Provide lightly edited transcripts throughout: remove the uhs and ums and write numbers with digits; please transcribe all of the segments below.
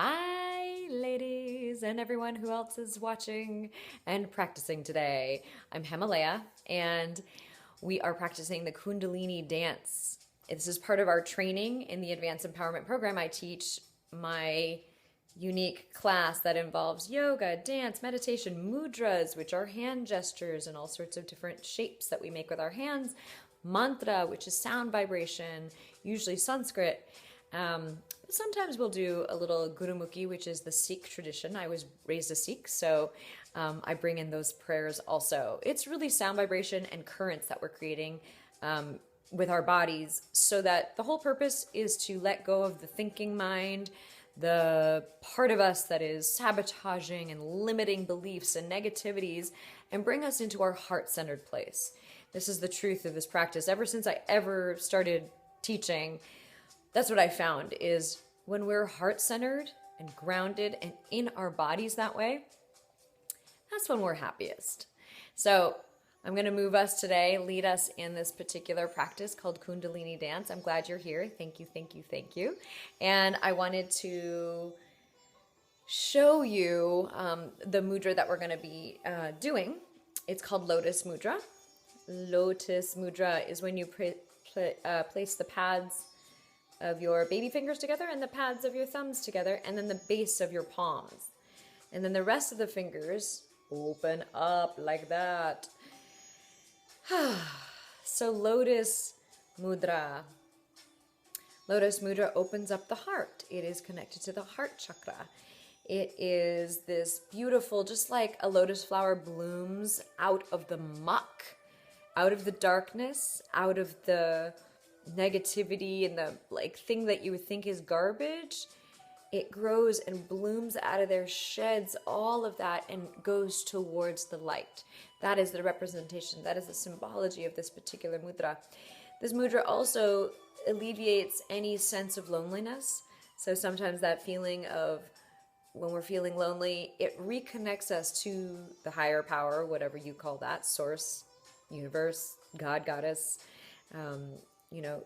Hi, ladies, and everyone who else is watching and practicing today. I'm Hemalayaa, and we are practicing the Kundalini Dance. This is part of our training in the Advanced Empowerment Program. I teach my unique class that involves yoga, dance, meditation, mudras, which are hand gestures and all sorts of different shapes that we make with our hands, mantra, which is sound vibration, usually Sanskrit. Sometimes we'll do a little Gurumukhi, which is the Sikh tradition. I was raised a Sikh, so I bring in those prayers also. It's really sound vibration and currents that we're creating with our bodies, so that the whole purpose is to let go of the thinking mind, the part of us that is sabotaging and limiting beliefs and negativities, and bring us into our heart-centered place. This is the truth of this practice. Ever since I ever started teaching, that's what I found is when we're heart-centered and grounded and in our bodies that way, that's when we're happiest. So I'm going to move us today, lead us in this particular practice called Kundalini Dance. I'm glad you're here. Thank you, thank you, thank you. And I wanted to show you the mudra that we're going to be doing. It's called Lotus Mudra. Lotus Mudra is when you place the pads of your baby fingers together and the pads of your thumbs together, and then the base of your palms. And then the rest of the fingers open up like that. So Lotus Mudra. Lotus Mudra opens up the heart. It is connected to the heart chakra. It is this beautiful, just like a lotus flower blooms out of the muck, out of the darkness, out of the negativity and the thing that you would think is garbage. It grows and blooms out of there, sheds all of that and goes towards the light. That is the representation. That is the symbology of this particular mudra. This mudra also alleviates any sense of loneliness. So sometimes that feeling of when we're feeling lonely, it reconnects us to the higher power, whatever you call that, source, universe, God, goddess,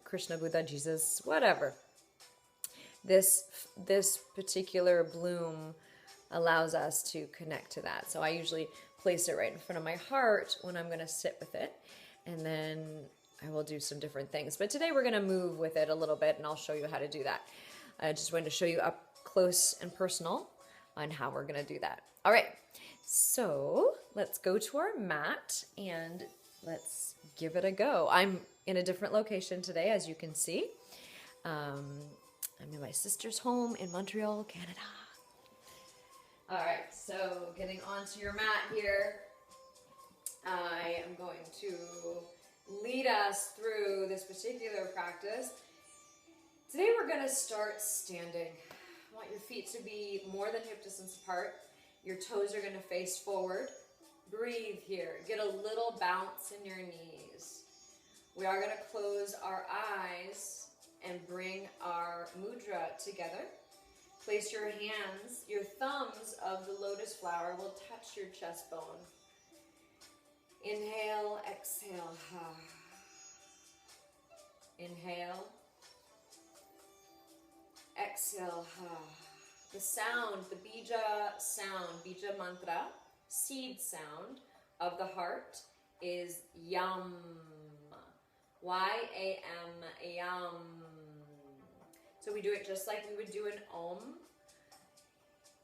Krishna, Buddha, Jesus, whatever. This particular bloom allows us to connect to that. So I usually place it right in front of my heart when I'm going to sit with it, and then I will do some different things. But today we're going to move with it a little bit, and I'll show you how to do that. I just wanted to show you up close and personal on how we're going to do that. All right, so let's go to our mat and let's give it a go. I'm in a different location today, as you can see. I'm in my sister's home in Montreal, Canada. All right, so getting onto your mat here, I am going to lead us through this particular practice. Today we're going to start standing. I want your feet to be more than hip distance apart. Your toes are going to face forward. Breathe here. Get a little bounce in your knees. We are going to close our eyes and bring our mudra together. Place your hands, your thumbs of the lotus flower will touch your chest bone. Inhale, exhale. Inhale. Exhale. The sound, the bija sound, bija mantra, seed sound of the heart is yam. Y-A-M, yam. So we do it just like we would do an om.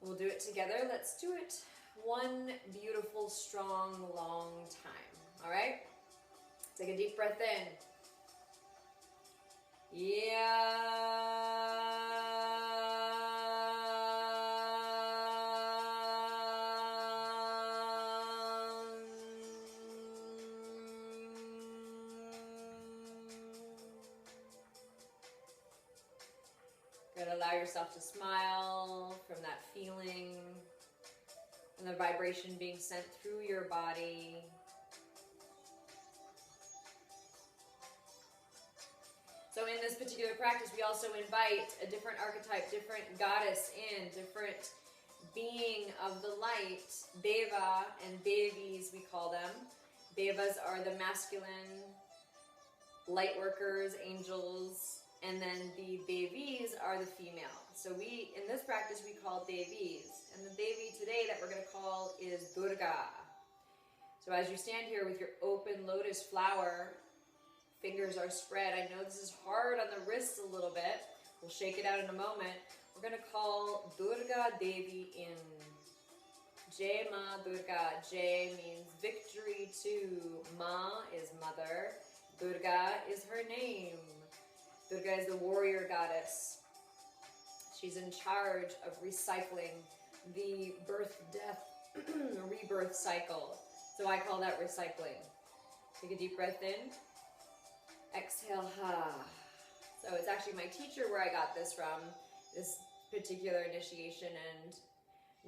We'll do it together. Let's do it one beautiful, strong, long time. All right? Take a deep breath in. Yeah. Good. Allow yourself to smile from that feeling and the vibration being sent through your body. So in this particular practice, we also invite a different archetype, different goddess in, different being of the light, Deva and Devis, we call them. Devas are the masculine light workers, angels, and then the Devis are the female. So in this practice, we call Devis. And the Devi today that we're going to call is Durga. So as you stand here with your open lotus flower, fingers are spread. I know this is hard on the wrists a little bit. We'll shake it out in a moment. We're going to call Durga Devi in. Jai Ma Durga. Jai means victory too. Ma is mother. Durga is her name. Durga is the warrior goddess. She's in charge of recycling the birth, death, rebirth cycle. So I call that recycling. Take a deep breath in. Exhale, ha. So it's actually my teacher where I got this from, this particular initiation and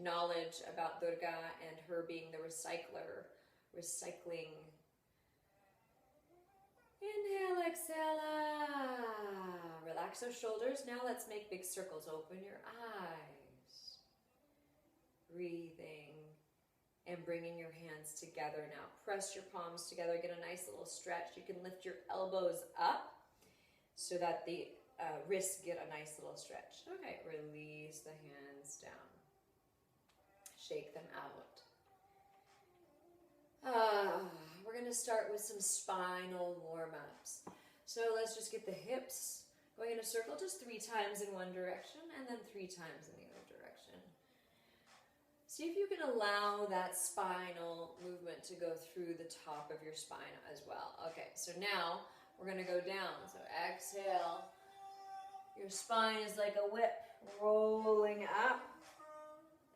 knowledge about Durga and her being the recycler, recycling. Inhale, exhale, ah. Relax those shoulders. Now let's make big circles. Open your eyes. Breathing and bringing your hands together now. Press your palms together. Get a nice little stretch. You can lift your elbows up so that the wrists get a nice little stretch. Okay, release the hands down. Shake them out. We're going to start with some spinal warm-ups. So let's just get the hips going in a circle just 3 times in one direction and then 3 times in the other direction. See if you can allow that spinal movement to go through the top of your spine as well. Okay, so now we're going to go down. So exhale. Your spine is like a whip rolling up.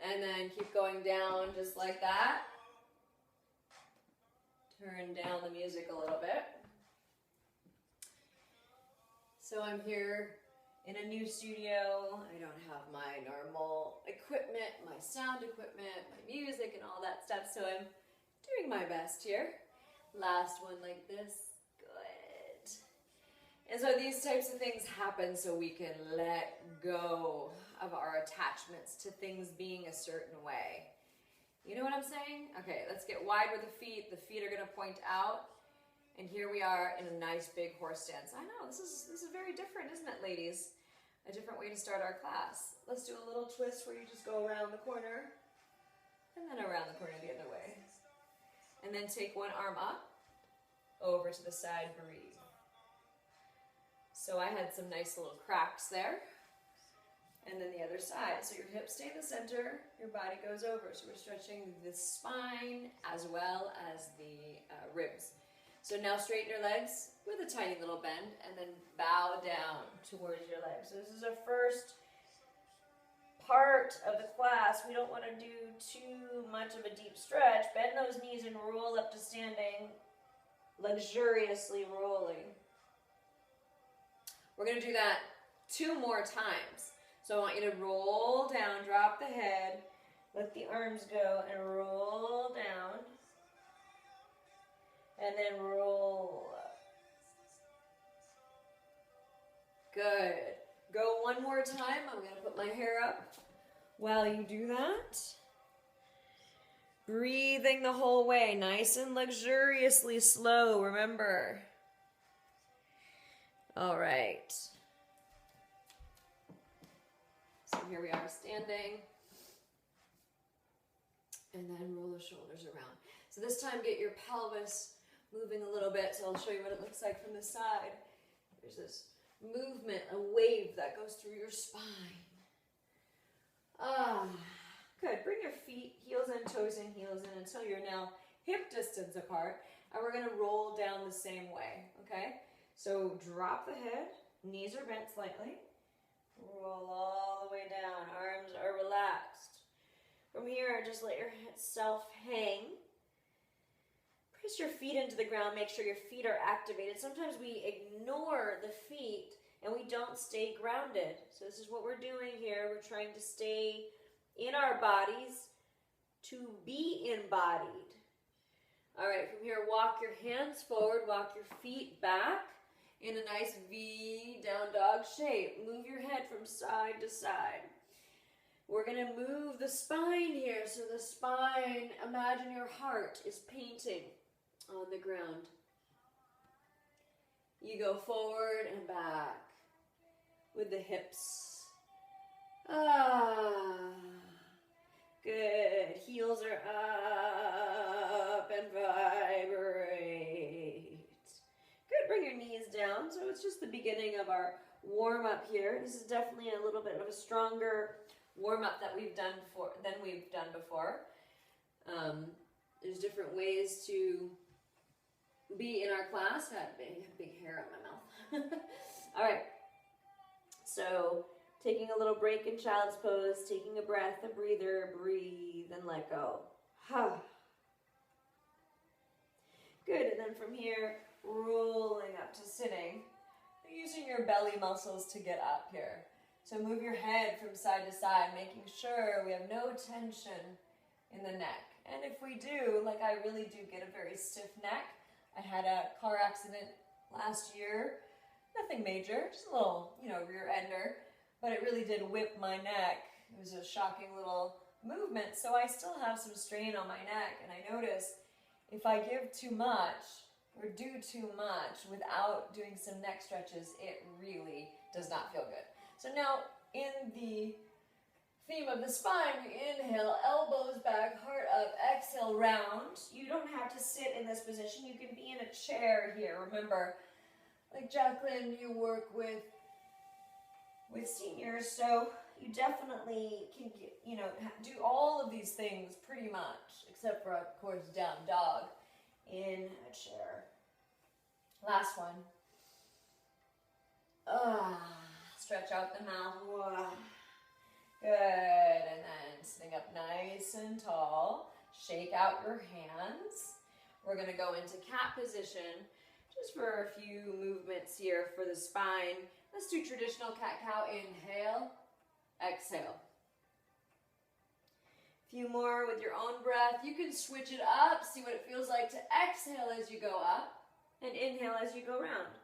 And then keep going down just like that. Turn down the music a little bit. So I'm here in a new studio. I don't have my normal equipment, my sound equipment, my music and all that stuff. So I'm doing my best here. Last one like this. Good. And so these types of things happen so we can let go of our attachments to things being a certain way. You know what I'm saying? Okay, let's get wide with the feet. The feet are going to point out. And here we are in a nice big horse stance. I know, this is very different, isn't it, ladies? A different way to start our class. Let's do a little twist where you just go around the corner and then around the corner the other way. And then take one arm up, over to the side, breathe. So I had some nice little cracks there. And then the other side. So your hips stay in the center, your body goes over. So we're stretching the spine as well as the ribs. So now straighten your legs with a tiny little bend and then bow down towards your legs. So this is a first part of the class. We don't want to do too much of a deep stretch. Bend those knees and roll up to standing, luxuriously rolling. We're going to do that 2 more times. So I want you to roll down, drop the head, let the arms go, and roll down. And then roll up. Good. Go one more time. I'm going to put my hair up while you do that. Breathing the whole way, nice and luxuriously slow, remember. All right. So here we are standing. And then roll the shoulders around. So this time get your pelvis moving a little bit. So I'll show you what it looks like from the side. There's this movement, a wave that goes through your spine. Good. Bring your feet, heels in, toes in, heels in until you're now hip distance apart. And we're going to roll down the same way, okay? So drop the head, knees are bent slightly. Roll all the way down, arms are relaxed. From here, just let yourself hang. Press your feet into the ground, make sure your feet are activated. Sometimes we ignore the feet and we don't stay grounded. So this is what we're doing here. We're trying to stay in our bodies to be embodied. All right, from here, walk your hands forward, walk your feet back in a nice V, down dog shape. Move your head from side to side. We're going to move the spine here. So the spine, imagine your heart is painting on the ground. You go forward and back with the hips. Good. Heels are up and vibrate. Good. Bring your knees down. So it's just the beginning of our warm up here. This is definitely a little bit of a stronger warm up that we've done before. There's different ways to be in our class. I had big hair on my mouth. All right. So taking a little break in child's pose, taking a breath, a breather, breathe and let go. Good. And then from here, rolling up to sitting, using your belly muscles to get up here. So move your head from side to side, making sure we have no tension in the neck. And if we do, like I really do get a very stiff neck. I had a car accident last year. Nothing major, just a little, rear ender. But it really did whip my neck. It was a shocking little movement. So I still have some strain on my neck. And I notice if I give too much or do too much without doing some neck stretches, it really does not feel good. So now in the theme of the spine, inhale, elbows back, heart up, exhale, round. You don't have to sit in this position. You can be in a chair here. Remember, like Jacqueline, you work with seniors, so you definitely can do all of these things pretty much, except for, of course, down dog in a chair. Last one. Stretch out the mouth. Good. And then sitting up nice and tall. Shake out your hands. We're going to go into cat position just for a few movements here for the spine. Let's do traditional cat-cow. Inhale, exhale. A few more with your own breath. You can switch it up. See what it feels like to exhale as you go up and inhale as you go round.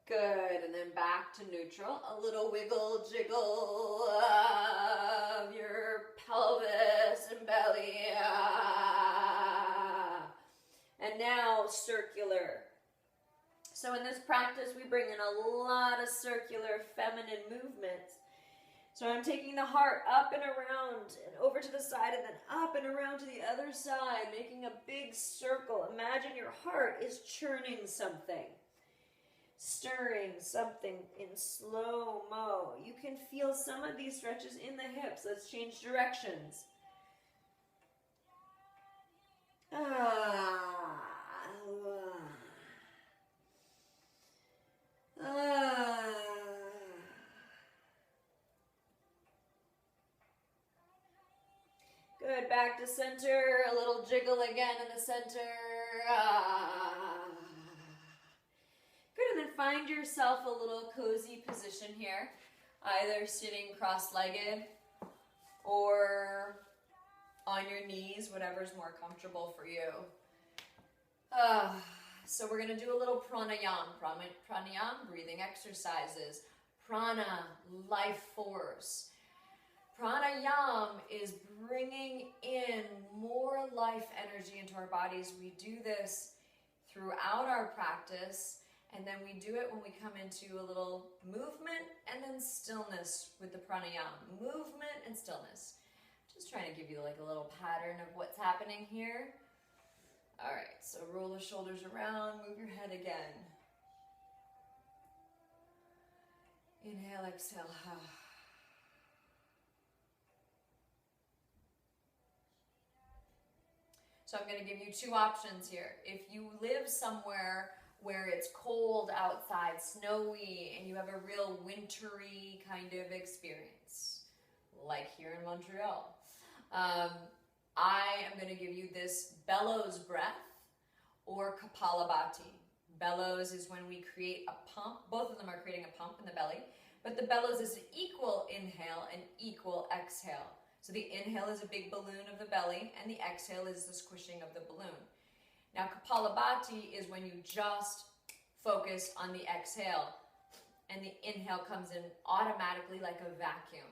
Good, and then back to neutral. A little wiggle, jiggle of your pelvis and belly. And now circular. So in this practice, we bring in a lot of circular feminine movements. So I'm taking the heart up and around and over to the side and then up and around to the other side, making a big circle. Imagine your heart is churning something. Stirring something in slow-mo. You can feel some of these stretches in the hips. Let's change directions. Good, back to center. A little jiggle again in the center. Good, and then find yourself a little cozy position here, either sitting cross-legged or on your knees, whatever's more comfortable for you. So we're going to do a little pranayama. Pranayama, breathing exercises. Prana, life force. Pranayama is bringing in more life energy into our bodies. We do this throughout our practice. And then we do it when we come into a little movement and then stillness with the pranayama. Movement and stillness. Just trying to give you like a little pattern of what's happening here. All right, so roll the shoulders around, move your head again. Inhale, exhale. So I'm going to give you two options here. If you live somewhere where it's cold outside, snowy, and you have a real wintry kind of experience, like here in Montreal, I am going to give you this Bellows breath or Kapalabhati. Bellows is when we create a pump. Both of them are creating a pump in the belly, but the Bellows is an equal inhale and equal exhale. So the inhale is a big balloon of the belly, and the exhale is the squishing of the balloon. Now, Kapalabhati is when you just focus on the exhale, and the inhale comes in automatically like a vacuum.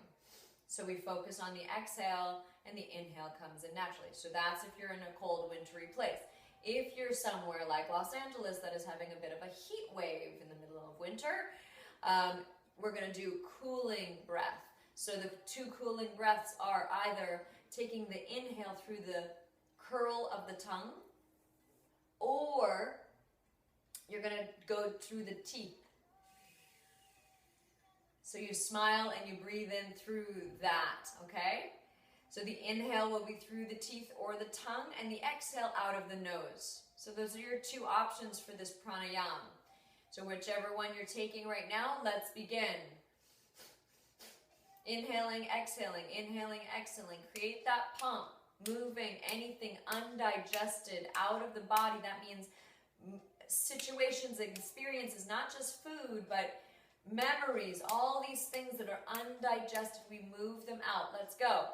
So we focus on the exhale, and the inhale comes in naturally. So that's if you're in a cold, wintry place. If you're somewhere like Los Angeles that is having a bit of a heat wave in the middle of winter, we're going to do cooling breath. So the two cooling breaths are either taking the inhale through the curl of the tongue, or you're going to go through the teeth. So you smile and you breathe in through that, okay? So the inhale will be through the teeth or the tongue, and the exhale out of the nose. So those are your two options for this pranayama. So whichever one you're taking right now, let's begin. Inhaling, exhaling, create that pump, moving anything undigested out of the body. That means situations, experiences, not just food, but memories, all these things that are undigested, we move them out. Let's go.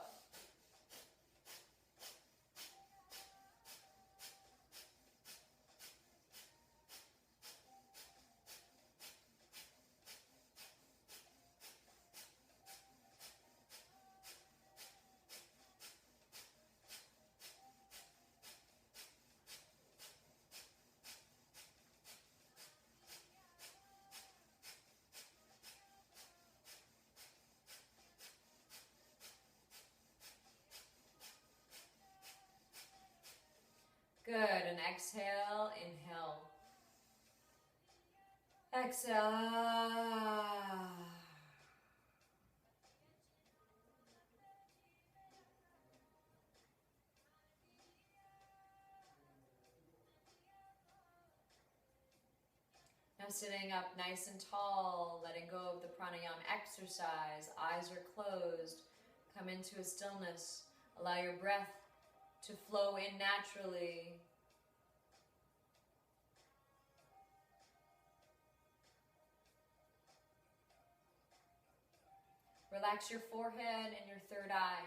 Good, and exhale, inhale. Exhale. Now sitting up nice and tall, letting go of the pranayama exercise. Eyes are closed. Come into a stillness. Allow your breath to flow in naturally. Relax your forehead and your third eye.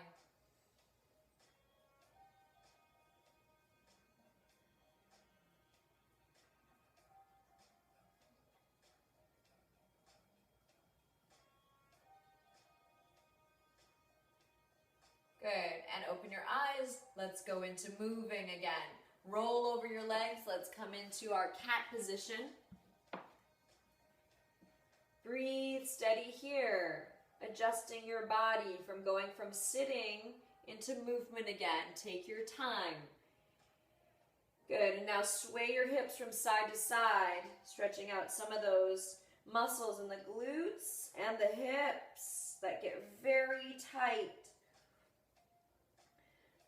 Good, and open your eyes. Let's go into moving again. Roll over your legs. Let's come into our cat position. Breathe steady here, adjusting your body from going from sitting into movement again. Take your time. Good, and now sway your hips from side to side, stretching out some of those muscles in the glutes and the hips that get very tight.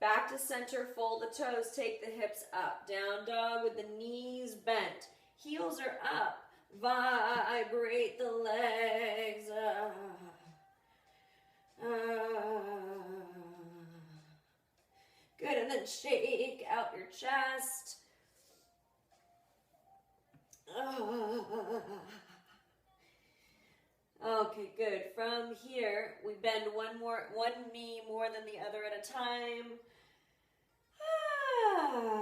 Back to center, fold the toes, take the hips up. Down dog with the knees bent. Heels are up. Vibrate the legs. Good, and then shake out your chest. Okay, good. From here, we bend one knee more than the other at a time.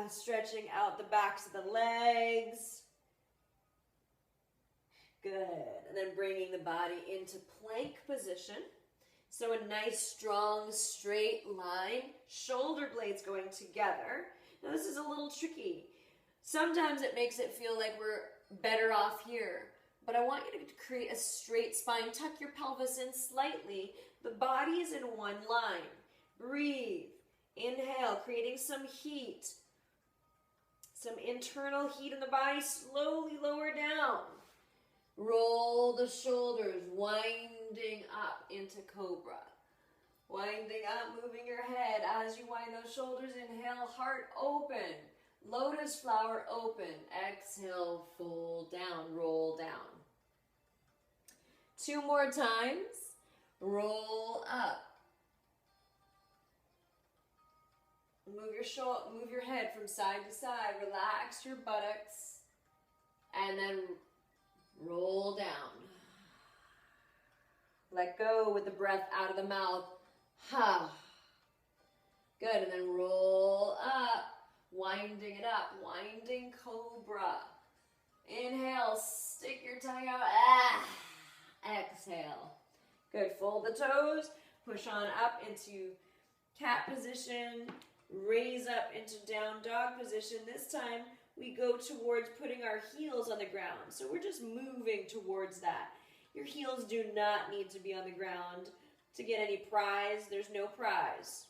Stretching out the backs of the legs. Good. And then bringing the body into plank position. So a nice, strong, straight line. Shoulder blades going together. Now this is a little tricky. Sometimes it makes it feel like we're better off here. But I want you to create a straight spine. Tuck your pelvis in slightly. The body is in one line. Breathe. Inhale, creating some heat. Some internal heat in the body. Slowly lower down. Roll the shoulders, winding up into cobra. Winding up, moving your head. As you wind those shoulders, inhale, heart open. Lotus flower open. Exhale, fold down, roll down. 2 more times. Roll up. Move your head from side to side. Relax your buttocks. And then roll down. Let go with the breath out of the mouth. Ha. Good, and then roll up. Winding it up. Winding cobra. Inhale, stick your tongue out. Exhale. Good, fold the toes. Push on up into cat position, raise up into down dog position. This time we go towards putting our heels on the ground. So we're just moving towards that. Your heels do not need to be on the ground to get any prize. There's no prize.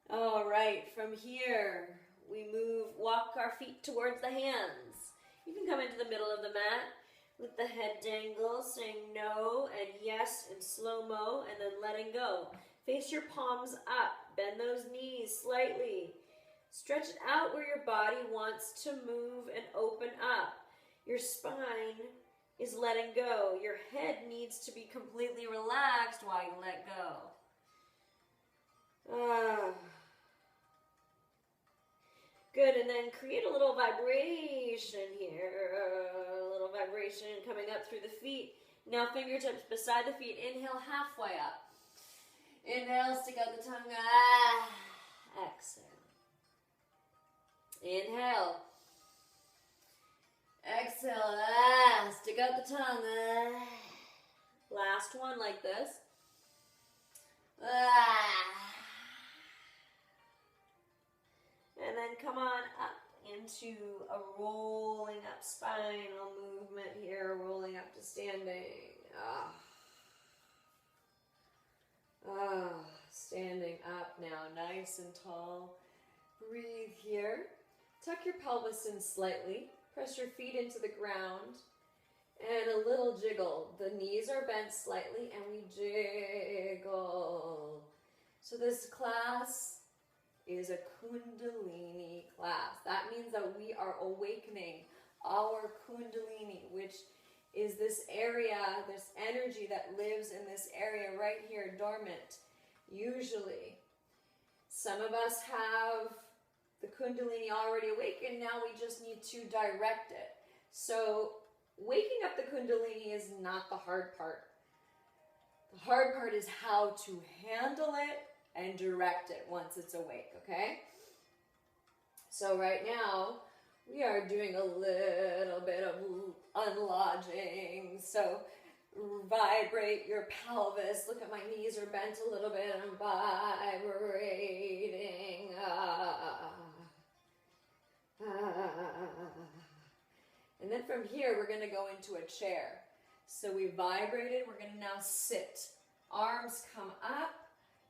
All right, from here we walk our feet towards the hands. You can come into the middle of the mat with the head dangle, saying no and yes in slow-mo, and then letting go. Face your palms up, bend those knees slightly. Stretch it out where your body wants to move and open up. Your spine is letting go. Your head needs to be completely relaxed while you let go. Good, and then create a little vibration here. A little vibration coming up through the feet. Now fingertips beside the feet. Inhale halfway up. Inhale, stick out the tongue. Exhale. Inhale. Exhale. Stick out the tongue. Last one like this. And then come on up into a rolling up spinal movement here, rolling up to standing. Standing up now, nice and tall. Breathe here. Tuck your pelvis in slightly. Press your feet into the ground. And a little jiggle. The knees are bent slightly and we jiggle. So this class is a Kundalini class. That means that we are awakening our Kundalini, which is this area, this energy that lives in this area right here, dormant. Usually, some of us have the Kundalini already awakened, now we just need to direct it. So, waking up the Kundalini is not the hard part. The hard part is how to handle it and direct it once it's awake, okay? So right now, we are doing a little bit of unlodging. So vibrate your pelvis. Look at my knees are bent a little bit. I'm vibrating. And then from here, we're going to go into a chair. So we vibrated. We're going to now sit. Arms come up.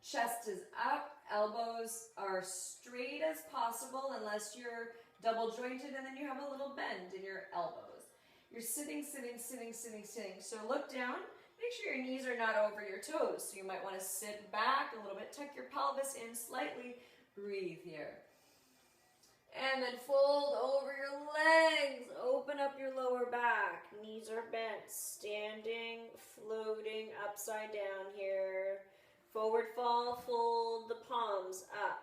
Chest is up. Elbows are straight as possible unless you're double jointed and then you have a little bend in your elbows. You're sitting. So look down. Make sure your knees are not over your toes. So you might want to sit back a little bit. Tuck your pelvis in slightly. Breathe here. And then fold over your legs. Open up your lower back. Knees are bent. Standing, floating upside down here. Forward fold, fold the palms up.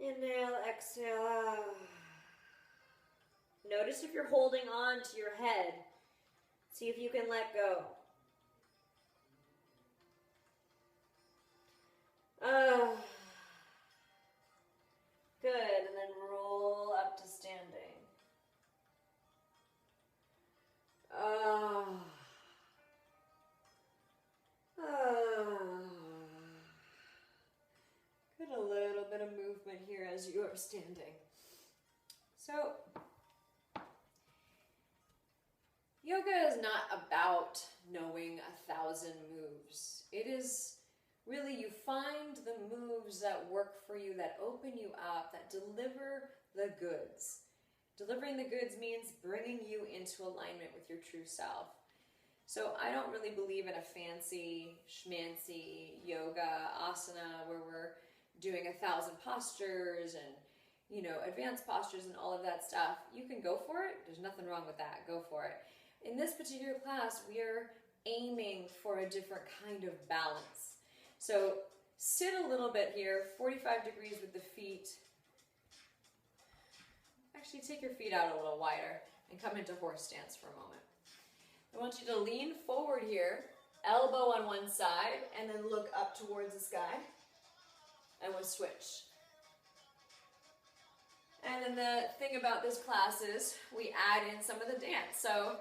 Inhale, exhale. Notice if you're holding on to your head. See if you can let go. Good, and then roll up to standing. Get a little bit of movement here as you are standing. So, yoga is not about knowing 1,000 moves. It is really you find the moves that work for you, that open you up, that deliver the goods. Delivering the goods means bringing you into alignment with your true self. So I don't really believe in a fancy, schmancy yoga asana where we're doing 1,000 postures and, you know, advanced postures and all of that stuff. You can go for it. There's nothing wrong with that. Go for it. In this particular class, we are aiming for a different kind of balance. So sit a little bit here, 45 degrees with the feet. Actually, take your feet out a little wider and come into horse stance for a moment. I want you to lean forward here, elbow on one side, and then look up towards the sky. And we'll switch. And then the thing about this class is we add in some of the dance. So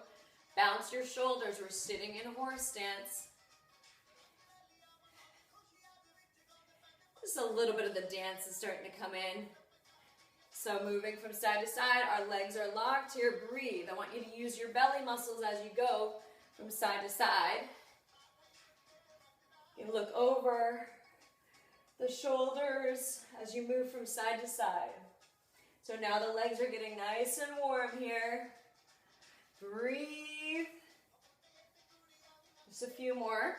bounce your shoulders. We're sitting in horse stance. Just a little bit of the dance is starting to come in. So moving from side to side, our legs are locked. Here, breathe. I want you to use your belly muscles as you go from side to side. You look over the shoulders as you move from side to side. So now the legs are getting nice and warm here. Breathe. Just a few more.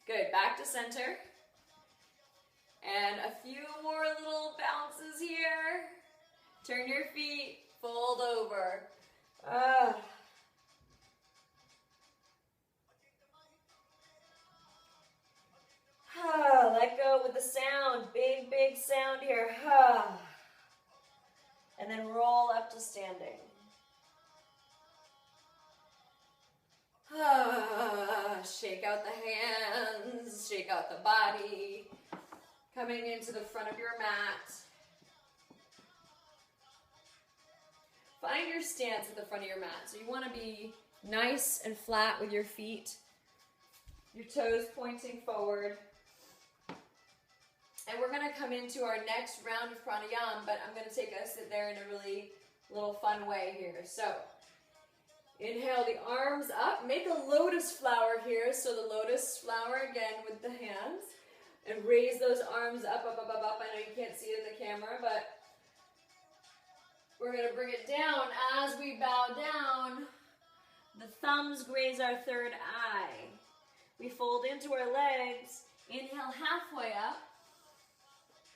Good, back to center. And a few more little bounces here. Turn your feet, fold over. Let go with the sound, big, big sound here. And then roll up to standing. Shake out the hands, shake out the body. Coming into the front of your mat. Find your stance at the front of your mat. So you want to be nice and flat with your feet. Your toes pointing forward. And we're going to come into our next round of pranayama, but I'm going to take us there in a really little fun way here. So, inhale the arms up. Make a lotus flower here. So the lotus flower again with the hands. And raise those arms up, up, up, up, up. I know you can't see it in the camera, but we're going to bring it down. As we bow down, the thumbs graze our third eye. We fold into our legs. Inhale halfway up.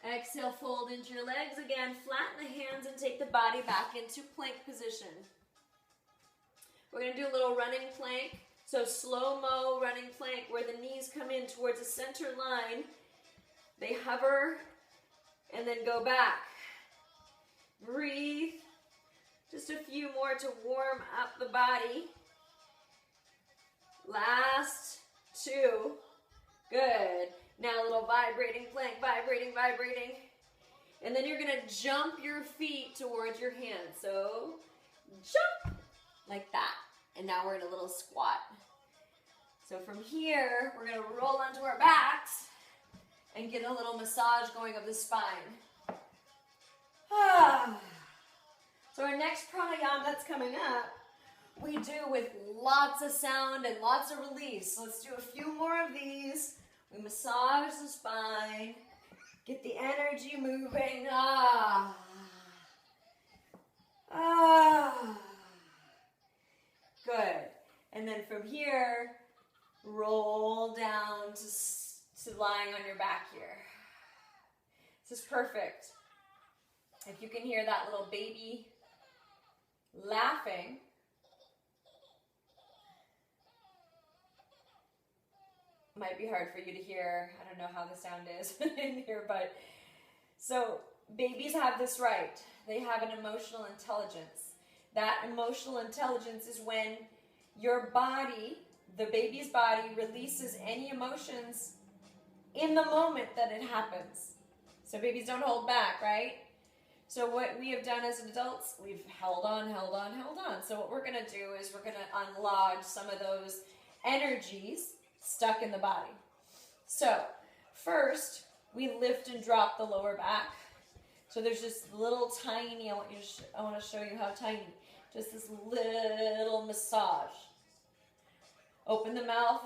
Exhale, fold into your legs again. Flatten the hands and take the body back into plank position. We're going to do a little running plank. So slow-mo running plank where the knees come in towards the center line. They hover and then go back. Breathe. Just a few more to warm up the body. Last two. Good. Now a little vibrating plank, vibrating, vibrating. And then you're going to jump your feet towards your hands. So jump like that. And now we're in a little squat. So from here, we're going to roll onto our backs and get a little massage going of the spine. So our next pranayama that's coming up, we do with lots of sound and lots of release. So let's do a few more of these. We massage the spine, get the energy moving. Good. And then from here, roll down to lying on your back here. This is perfect. If you can hear that little baby laughing, might be hard for you to hear. I don't know how the sound is in here, but so babies have this right. They have an emotional intelligence. That emotional intelligence is when your body, the baby's body, releases any emotions in the moment that it happens. So babies don't hold back, right? So what we have done as adults, we've held on, held on, held on. So what we're going to do is we're going to unlodge some of those energies stuck in the body. So first, we lift and drop the lower back. So there's this little tiny, I want to show you how tiny. Just this little massage. Open the mouth.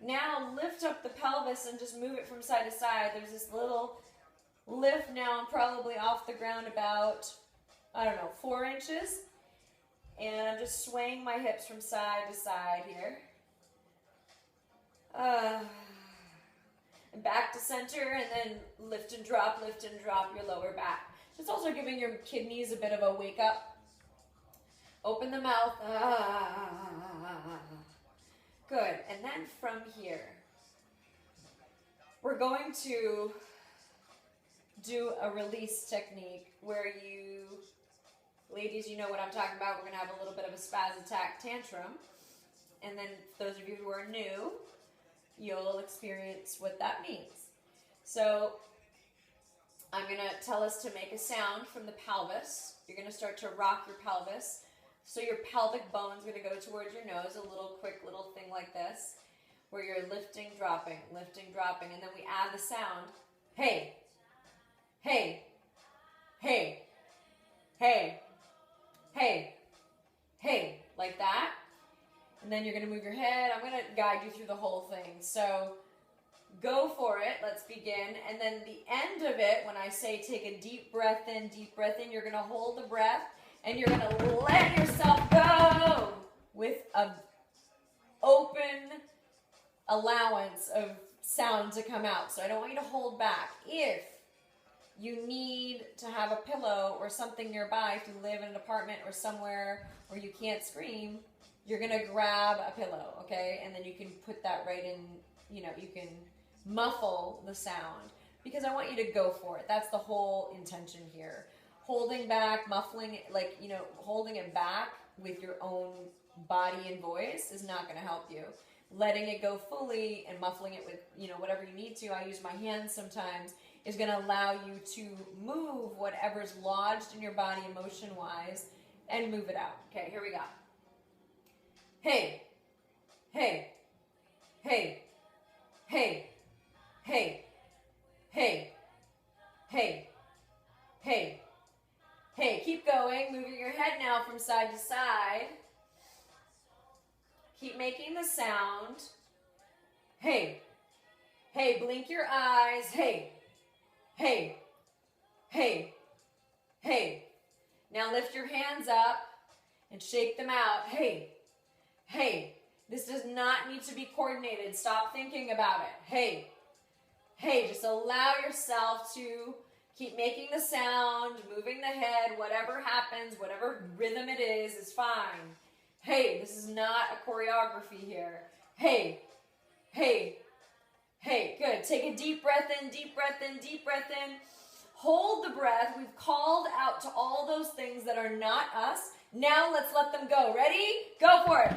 Now lift up the pelvis and just move it from side to side. There's this little lift now. I'm probably off the ground about, 4 inches. And I'm just swaying my hips from side to side here. And back to center, and then lift and drop your lower back. It's also giving your kidneys a bit of a wake up. Open the mouth. Good. And then from here, we're going to do a release technique where you, ladies, you know what I'm talking about. We're going to have a little bit of a spaz attack tantrum. And then those of you who are new, you'll experience what that means. So I'm going to tell us to make a sound from the pelvis. You're going to start to rock your pelvis. So your pelvic bone's going to go towards your nose, a little quick little thing like this, where you're lifting, dropping, and then we add the sound, hey, hey, hey, hey, hey, hey, like that. And then you're going to move your head. I'm going to guide you through the whole thing. So go for it. Let's begin. And then the end of it, when I say take a deep breath in, you're going to hold the breath and you're going to let yourself go with an open allowance of sound to come out. So I don't want you to hold back. If you need to have a pillow or something nearby, if you live in an apartment or somewhere where you can't scream, you're going to grab a pillow, okay? And then you can put that right in, you can muffle the sound because I want you to go for it. That's the whole intention here. Holding back, muffling it, holding it back with your own body and voice is not going to help you. Letting it go fully and muffling it with, whatever you need to, I use my hands sometimes, is going to allow you to move whatever's lodged in your body emotion-wise and move it out. Okay, here we go. Hey, hey, hey, hey, hey, hey, hey, hey, hey. Keep going, moving your head now from side to side. Keep making the sound. Hey, hey, blink your eyes. Hey, hey, hey, hey. Now lift your hands up and shake them out. Hey, hey. This does not need to be coordinated. Stop thinking about it. Hey, hey, just allow yourself to keep making the sound, moving the head, whatever happens, whatever rhythm it is fine. Hey, this is not a choreography here. Hey, hey, hey, good. Take a deep breath in, deep breath in, deep breath in. Hold the breath. We've called out to all those things that are not us. Now let's let them go. Ready? Go for it.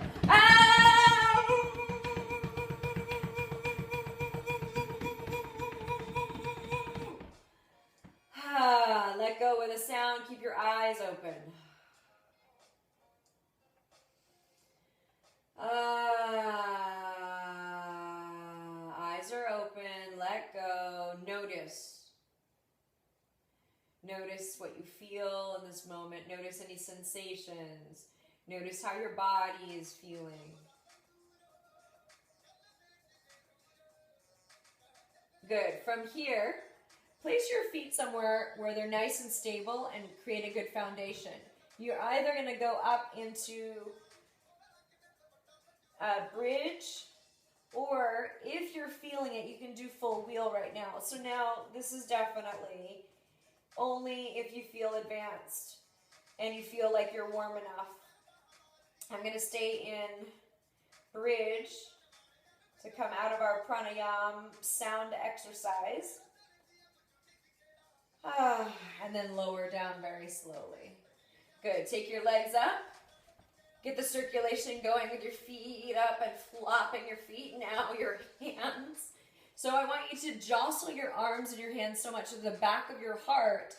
Let go with a sound. Keep your eyes open. Eyes are open. Let go. Notice. Notice what you feel in this moment. Notice any sensations. Notice how your body is feeling. Good. From here, place your feet somewhere where they're nice and stable and create a good foundation. You're either going to go up into a bridge, or if you're feeling it, you can do full wheel right now. So now this is definitely only if you feel advanced and you feel like you're warm enough. I'm going to stay in bridge to come out of our pranayama sound exercise. And then lower down very slowly. Good. Take your legs up. Get the circulation going with your feet up and flopping your feet. Now your hands. So I want you to jostle your arms and your hands so much that the back of your heart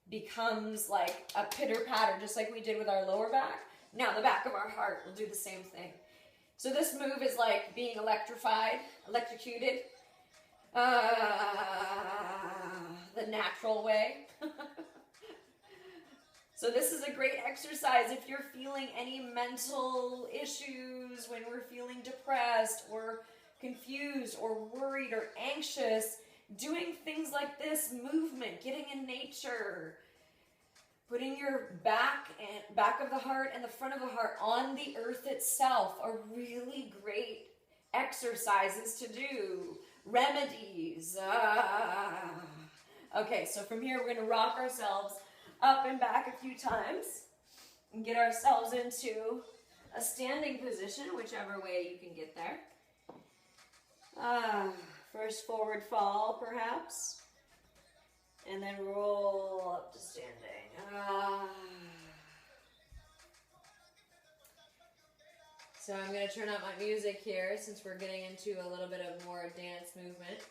becomes like a pitter-patter, just like we did with our lower back. Now the back of our heart will do the same thing. So this move is like being electrocuted, the natural way. So this is a great exercise if you're feeling any mental issues, when we're feeling depressed or confused or worried or anxious. Doing things like this, movement, getting in nature, putting your back of the heart and the front of the heart on the earth itself are really great exercises to do. Remedies. Okay, so from here we're going to rock ourselves up and back a few times and get ourselves into a standing position, whichever way you can get there. First forward fall, perhaps, and then roll up to standing. So I'm going to turn up my music here since we're getting into a little bit of more dance movement.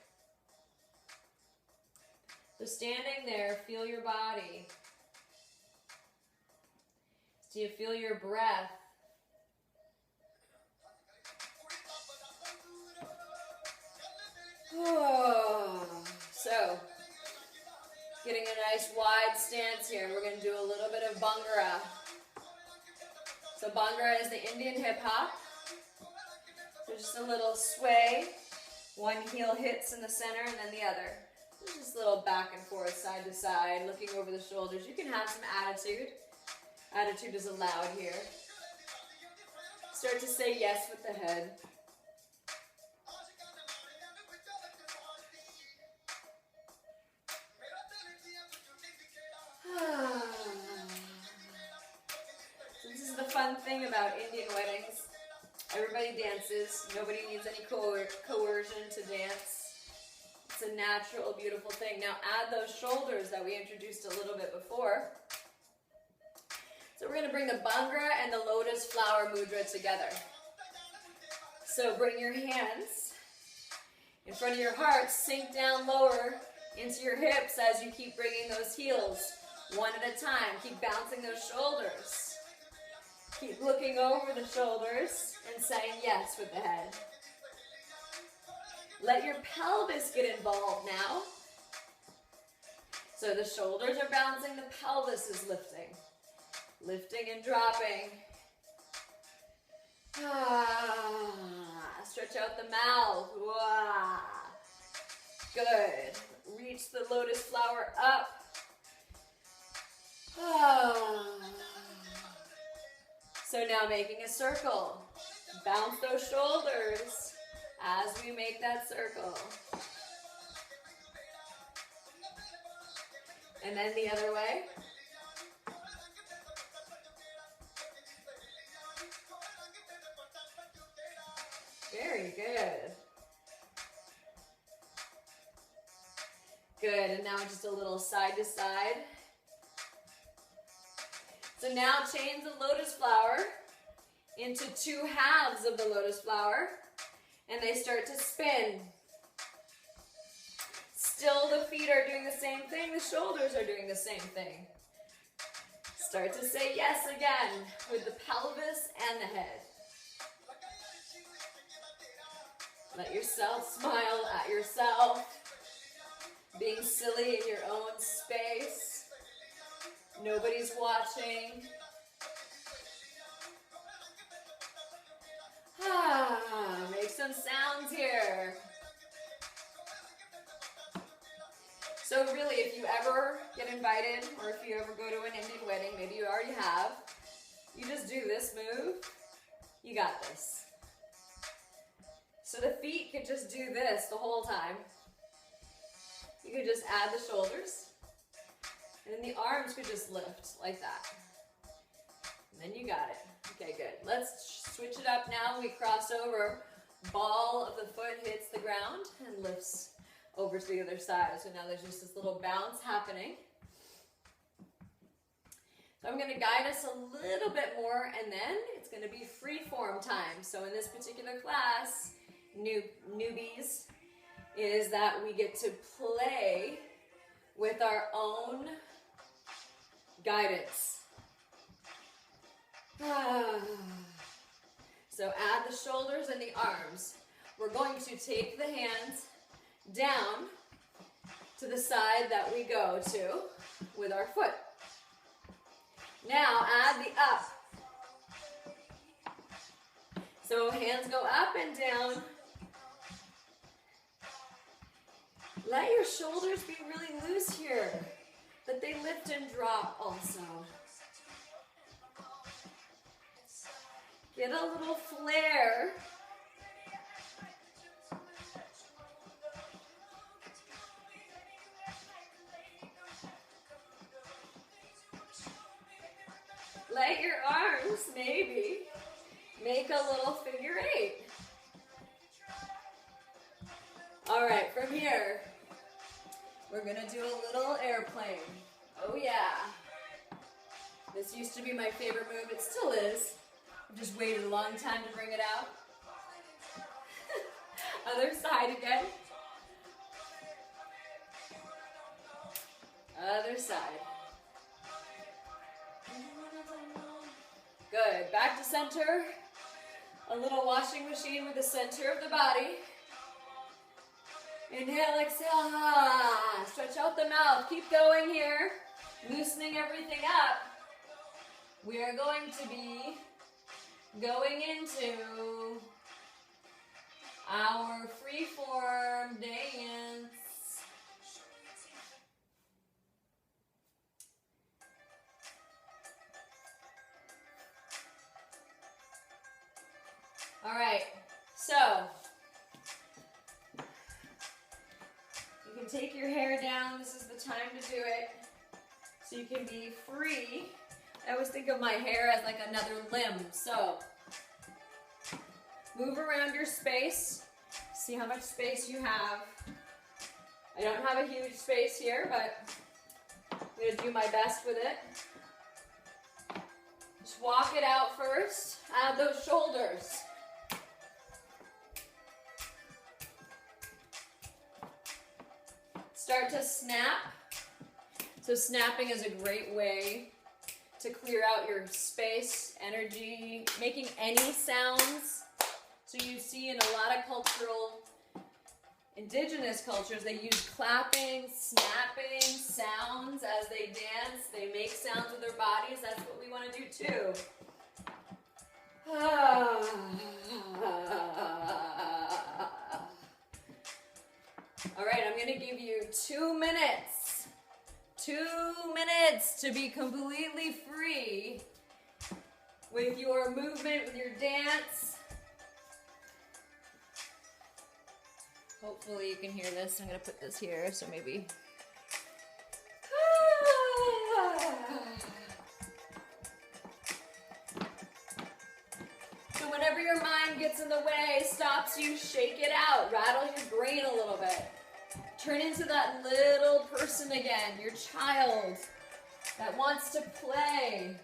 So standing there, feel your body. So you feel your breath. So, getting a nice wide stance here. We're going to do a little bit of Bhangra. So Bhangra is the Indian hip hop. So just a little sway. One heel hits in the center and then the other. So just a little back and forth, side to side, looking over the shoulders. You can have some attitude. Attitude is allowed here. Start to say yes with the head. This is the fun thing about Indian weddings. Everybody dances. Nobody needs any coercion to dance. It's a natural, beautiful thing. Now add those shoulders that we introduced a little bit before. So we're going to bring the Bhangra and the Lotus Flower Mudra together. So bring your hands in front of your heart, sink down lower into your hips as you keep bringing those heels one at a time. Keep bouncing those shoulders. Keep looking over the shoulders and saying yes with the head. Let your pelvis get involved now. So the shoulders are bouncing, the pelvis is lifting. Lifting and dropping. Stretch out the mouth. Good. Reach the lotus flower up. So now making a circle. Bounce those shoulders as we make that circle. And then the other way. Very good. Good, and now just a little side to side. So now change the lotus flower into two halves of the lotus flower, and they start to spin. Still the feet are doing the same thing, the shoulders are doing the same thing. Start to say yes again with the pelvis and the head. Let yourself smile at yourself, being silly in your own space. Nobody's watching. Make some sounds here. So really, if you ever get invited, or if you ever go to an Indian wedding, maybe you already have, you just do this move. You got this. So the feet could just do this the whole time. You could just add the shoulders. And then the arms could just lift like that. And then you got it. Okay, good. Let's switch it up now. We cross over. Ball of the foot hits the ground and lifts over to the other side. So now there's just this little bounce happening. So I'm going to guide us a little bit more, and then it's going to be free form time. So in this particular class, newbies, is that we get to play with our own guidance. So add the shoulders and the arms. We're going to take the hands down to the side that we go to with our foot. Now add the up. So hands go up and down. Let your shoulders be really loose here, but they lift and drop also. Get a little flare. Let your arms maybe make a little figure eight. All right, from here, we're gonna do a little airplane. Oh yeah. This used to be my favorite move, it still is. I've just waited a long time to bring it out. Other side again. Other side. Good. Back to center. A little washing machine with the center of the body. Inhale, exhale. Stretch out the mouth. Keep going here. Loosening everything up. We are going to be going into our freeform dance. All right, so you can take your hair down. This is the time to do it. So you can be free. I always think of my hair as like another limb. So move around your space. See how much space you have. I don't have a huge space here, but I'm going to do my best with it. Just walk it out first. Add those shoulders. Start to snap. So snapping is a great way to clear out your space, energy, making any sounds. So you see in a lot of cultural, indigenous cultures, they use clapping, snapping, sounds as they dance. They make sounds with their bodies. That's what we want to do too. All right, I'm going to give you 2 minutes. 2 minutes to be completely free with your movement, with your dance. Hopefully you can hear this. I'm going to put this here, so maybe. So whenever your mind gets in the way, stops you, shake it out. Rattle your brain a little bit. Turn into that little person again, your child that wants to play.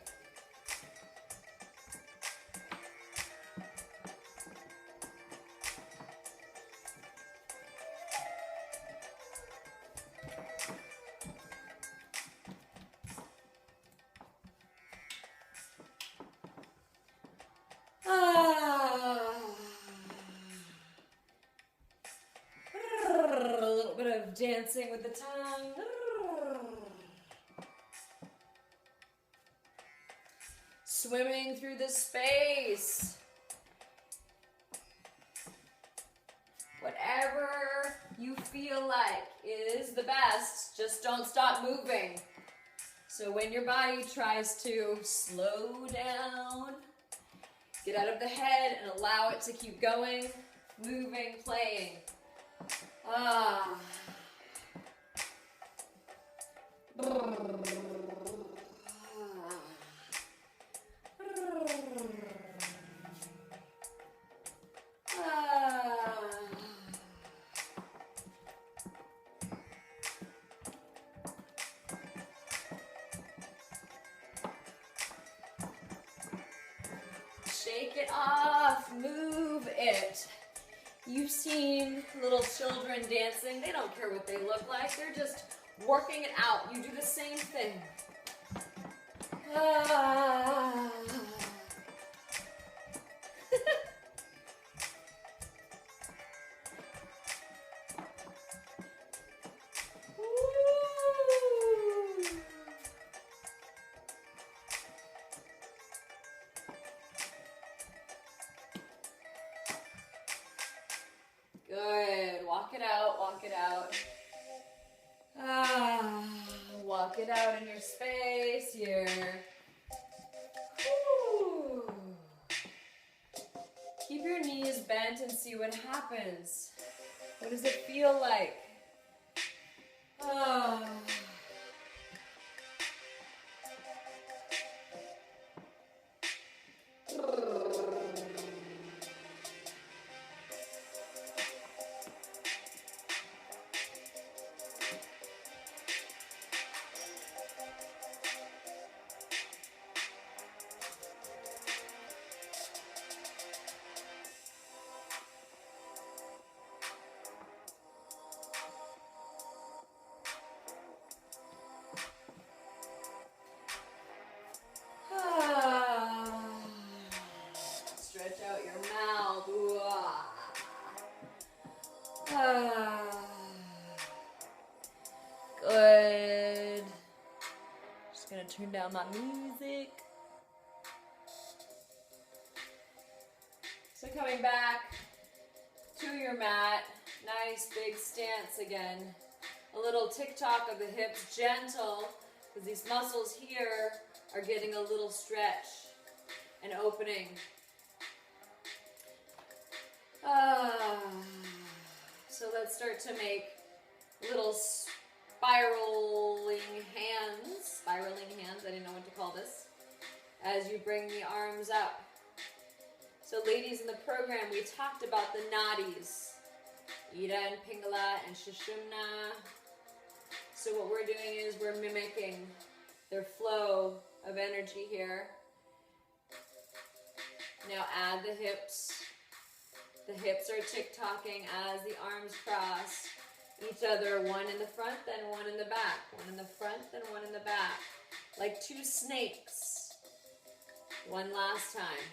Dancing with the tongue. Swimming through the space. Whatever you feel like is the best, just don't stop moving. So when your body tries to slow down, get out of the head and allow it to keep going, moving, playing. Shake it off, move it. You've seen little children dancing. They don't care what they look like. They're just working it out. You do the same thing. Good. Walk it out, walk it out. Walk it out in your space here. Whew. Keep your knees bent and see what happens. What does it feel like? out your mouth. Good. Just gonna turn down my music. So coming back to your mat, nice big stance again. A little tick-tock of the hips, gentle, because these muscles here are getting a little stretch and opening. So let's start to make little spiraling hands, I didn't know what to call this, as you bring the arms up. So ladies, in the program, we talked about the nadis, Ida and Pingala and Sushumna. So what we're doing is we're mimicking their flow of energy here. Now add the hips. The hips are tick-tocking as the arms cross each other, one in the front, then one in the back. One in the front, then one in the back. Like two snakes. One last time.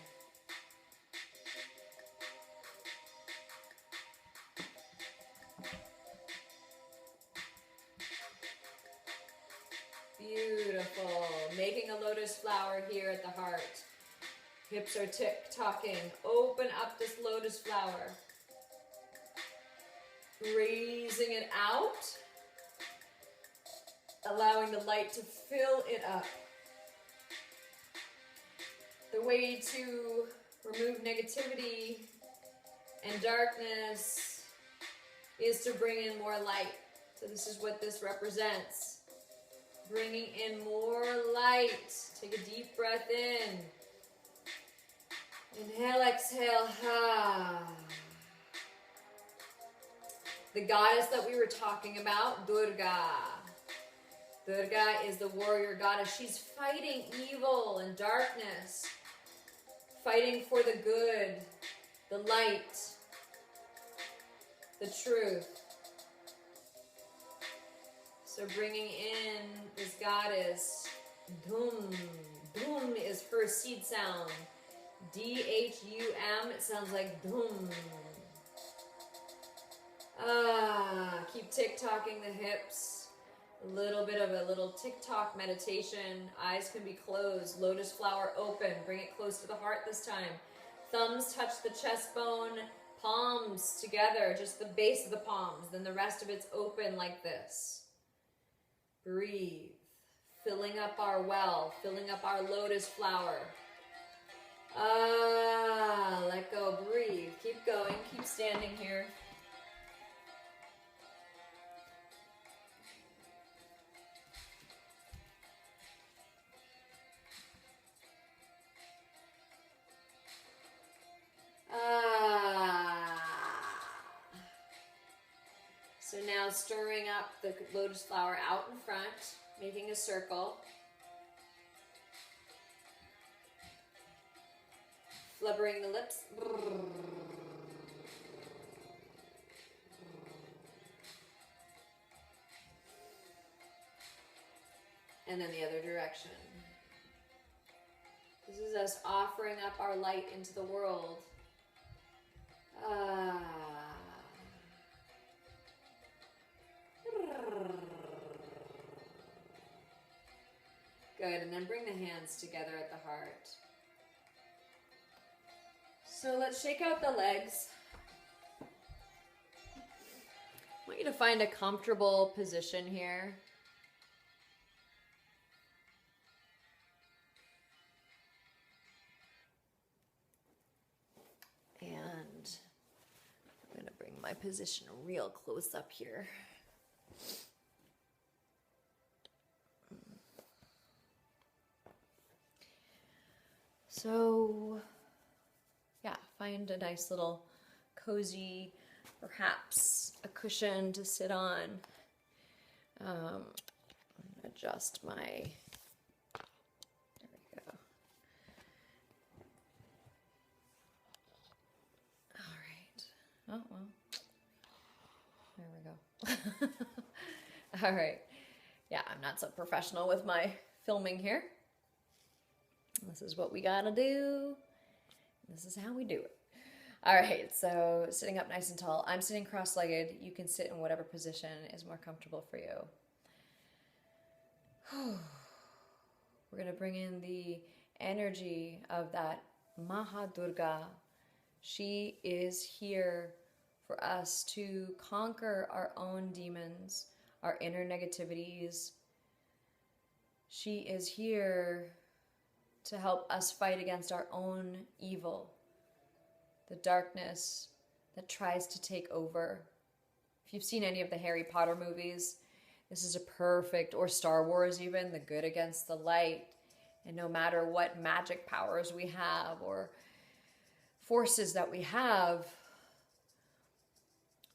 Beautiful. Making a lotus flower here at the heart. Hips are tick-tocking. Open up this lotus flower. Raising it out. Allowing the light to fill it up. The way to remove negativity and darkness is to bring in more light. So this is what this represents. Bringing in more light. Take a deep breath in. Inhale, exhale. The goddess that we were talking about, Durga. Durga is the warrior goddess. She's fighting evil and darkness. Fighting for the good, the light, the truth. So bringing in this goddess, Dhum. Dhum is her seed sound. D-H-U-M, it sounds like Dhum. Keep tick-tocking the hips. A little bit of a little tick-tock meditation. Eyes can be closed. Lotus flower open. Bring it close to the heart this time. Thumbs touch the chest bone. Palms together, just the base of the palms. Then the rest of it's open like this. Breathe. Filling up our well. Filling up our lotus flower. Let go. Breathe. Keep going. Keep standing here. So now stirring up the lotus flower out in front, making a circle. Flubbering the lips. And then the other direction. This is us offering up our light into the world. Good, and then bring the hands together at the heart. So let's shake out the legs. I want you to find a comfortable position here. And I'm going to bring my position real close up here. So, yeah, find a nice little cozy, perhaps a cushion to sit on. Adjust my, there we go. All right. Oh, well, there we go. All right. Yeah, I'm not so professional with my filming here. This is what we gotta do. This is how we do it. All right, so sitting up nice and tall. I'm sitting cross-legged. You can sit in whatever position is more comfortable for you. We're going to bring in the energy of that Mahadurga. She is here for us to conquer our own demons, our inner negativities. She is here to help us fight against our own evil, the darkness that tries to take over. If you've seen any of the Harry Potter movies, this is a perfect, or Star Wars even, the good against the light. And no matter what magic powers we have or forces that we have,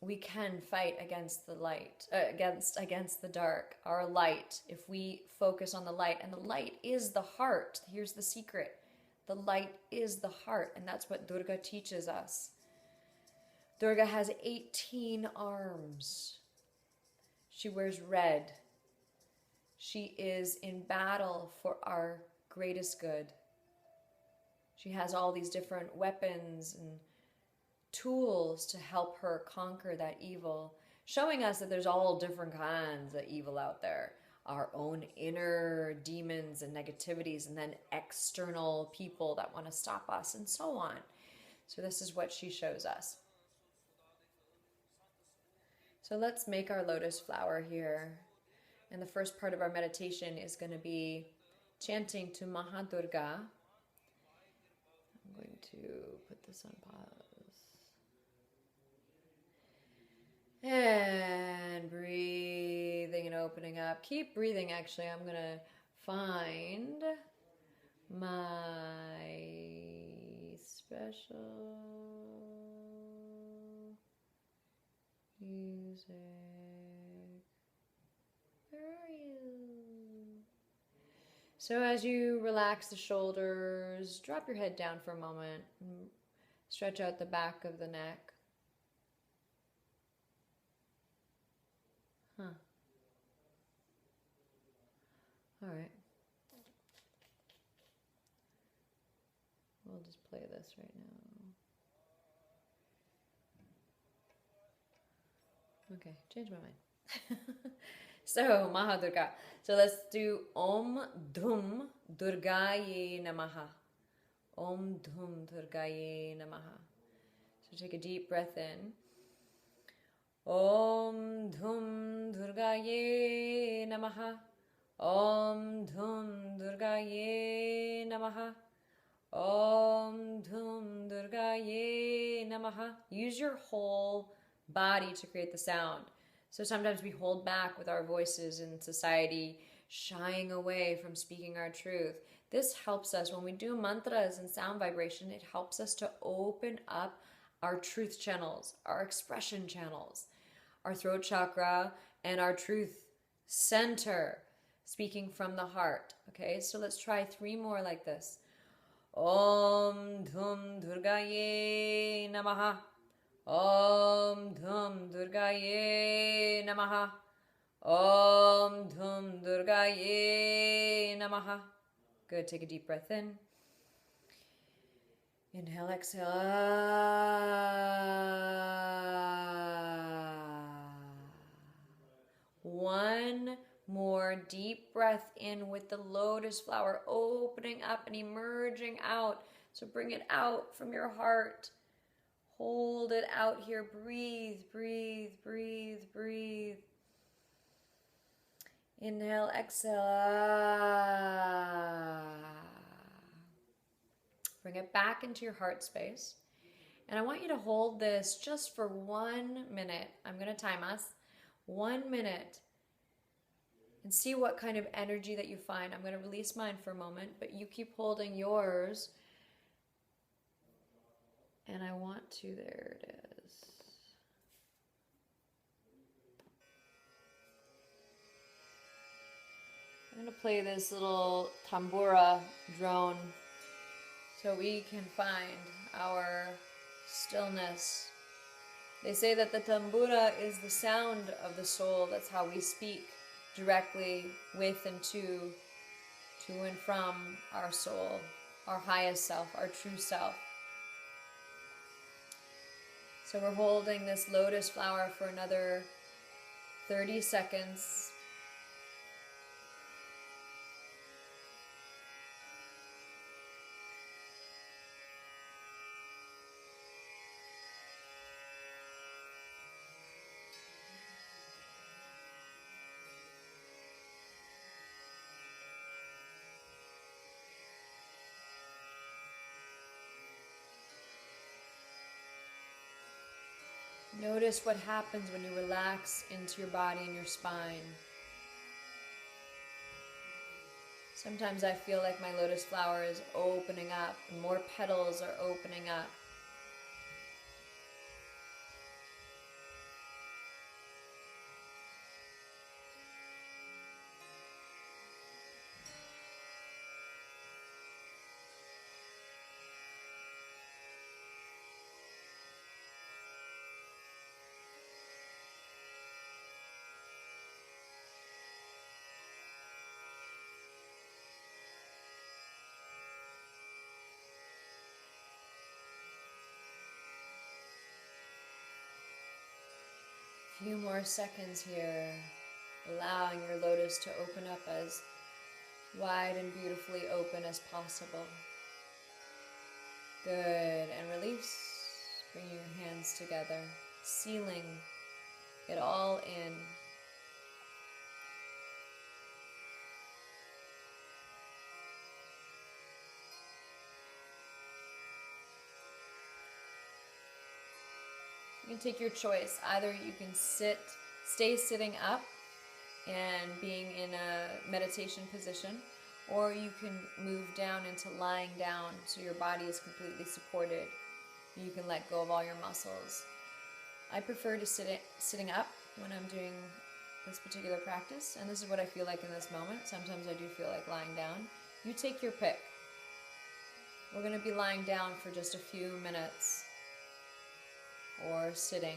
we can fight against the light, against the dark. Our light, if we focus on the light, and the light is the heart. Here's the secret. The light is the heart, and that's what Durga teaches us. Durga has 18 arms. She wears red. She is in battle for our greatest good. She has all these different weapons and tools to help her conquer that evil, showing us that there's all different kinds of evil out there. Our own inner demons and negativities, and then external people that want to stop us, and so on. So this is what she shows us. So let's make our lotus flower here. And the first part of our meditation is going to be chanting to Mahadurga. I'm going to put this on pause. And breathing and opening up. Keep breathing, actually. I'm going to find my special music. Where are you? So as you relax the shoulders, drop your head down for a moment. And stretch out the back of the neck. Huh. All right. We'll just play this right now. Okay, change my mind. So, Mahadurga. So let's do Om Dhum Durgaye Namaha. Om Dhum Durgaye Namaha. So take a deep breath in. Om Dhum Durgaye Namaha. Om Dhum Durgaye Namaha. Om Dhum Durgaye Namaha. Use your whole body to create the sound. So sometimes we hold back with our voices in society, shying away from speaking our truth. This helps us when we do mantras and sound vibration. It helps us to open up our truth channels, our expression channels, our throat chakra, and our truth center, speaking from the heart. Okay, so let's try 3 more like this. Om Dhum Durgaye Namaha. Om Dhum Durgaye Namaha. Om Dhum Durgaye Namaha. Good, take a deep breath in. Inhale, exhale. One more deep breath in with the lotus flower opening up and emerging out. So bring it out from your heart. Hold it out here. Breathe, breathe, breathe, breathe. Inhale, exhale. Bring it back into your heart space. And I want you to hold this just for 1 minute. I'm going to time us. 1 minute. And see what kind of energy that you find. I'm going to release mine for a moment, but you keep holding yours. And I want to, there it is. I'm going to play this little tambura drone so we can find our stillness. They say that the tambura is the sound of the soul. That's how we speak directly with and to and from our soul, our highest self, our true self. So we're holding this lotus flower for another 30 seconds. Notice what happens when you relax into your body and your spine. Sometimes I feel like my lotus flower is opening up, and more petals are opening up. Few more seconds here, allowing your lotus to open up as wide and beautifully open as possible. Good, and release. Bring your hands together, sealing it all in. You can take your choice. Either you can stay sitting up and being in a meditation position, or you can move down into lying down so your body is completely supported. You can let go of all your muscles. I prefer to sitting up when I'm doing this particular practice, and this is what I feel like in this moment. Sometimes I do feel like lying down. You take your pick. We're going to be lying down for just a few minutes, or sitting.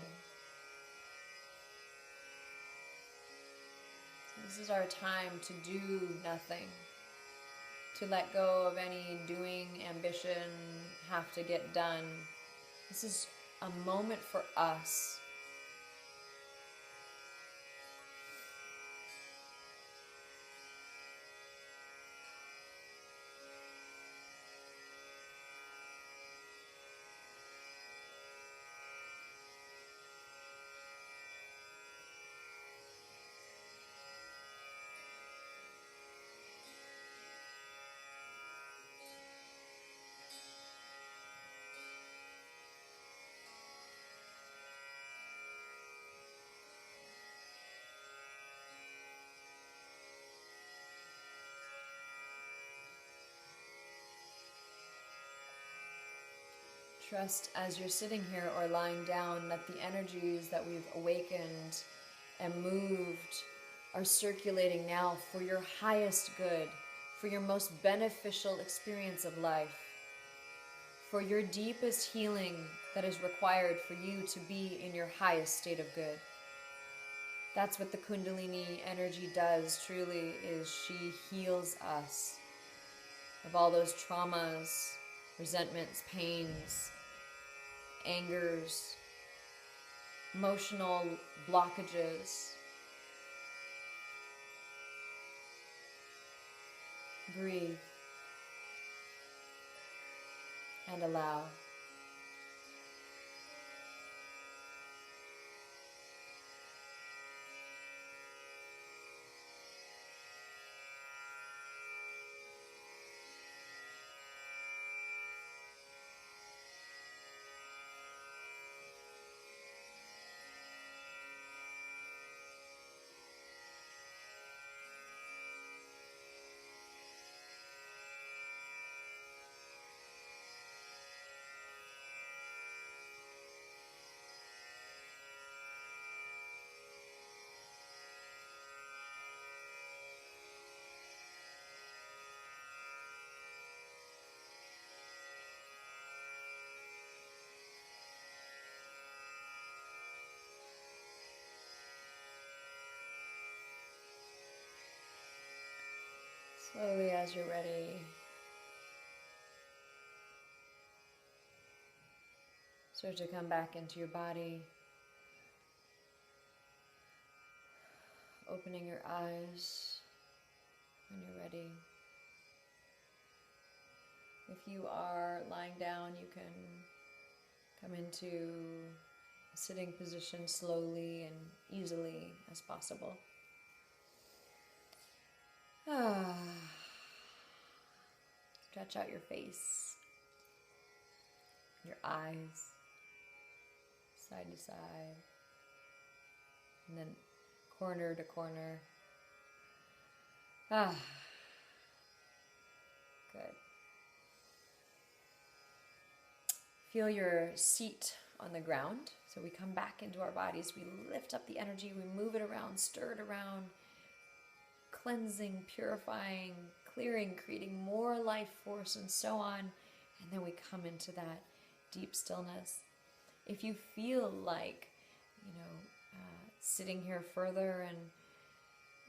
So this is our time to do nothing, to let go of any doing, ambition, have to get done. This is a moment for us. Trust as you're sitting here or lying down that the energies that we've awakened and moved are circulating now for your highest good, for your most beneficial experience of life, for your deepest healing that is required for you to be in your highest state of good. That's what the Kundalini energy does, truly, is she heals us of all those traumas, resentments, pains, angers, emotional blockages. Breathe and allow. Slowly, as you're ready, Start to come back into your body. Opening your eyes when you're ready. If you are lying down, you can come into a sitting position slowly and easily as possible. Stretch out your face, your eyes, side to side, and then corner to corner. Good. Feel your seat on the ground. So we come back into our bodies, we lift up the energy, we move it around, stir it around, cleansing, purifying, clearing, creating more life force and so on. And then we come into that deep stillness. If you feel like, sitting here further and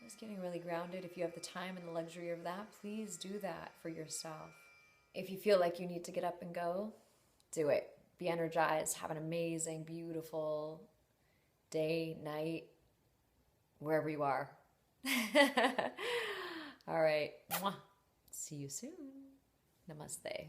just getting really grounded, if you have the time and the luxury of that, please do that for yourself. If you feel like you need to get up and go, do it. Be energized. Have an amazing, beautiful day, night, wherever you are. All right. Mwah. See you soon. Namaste.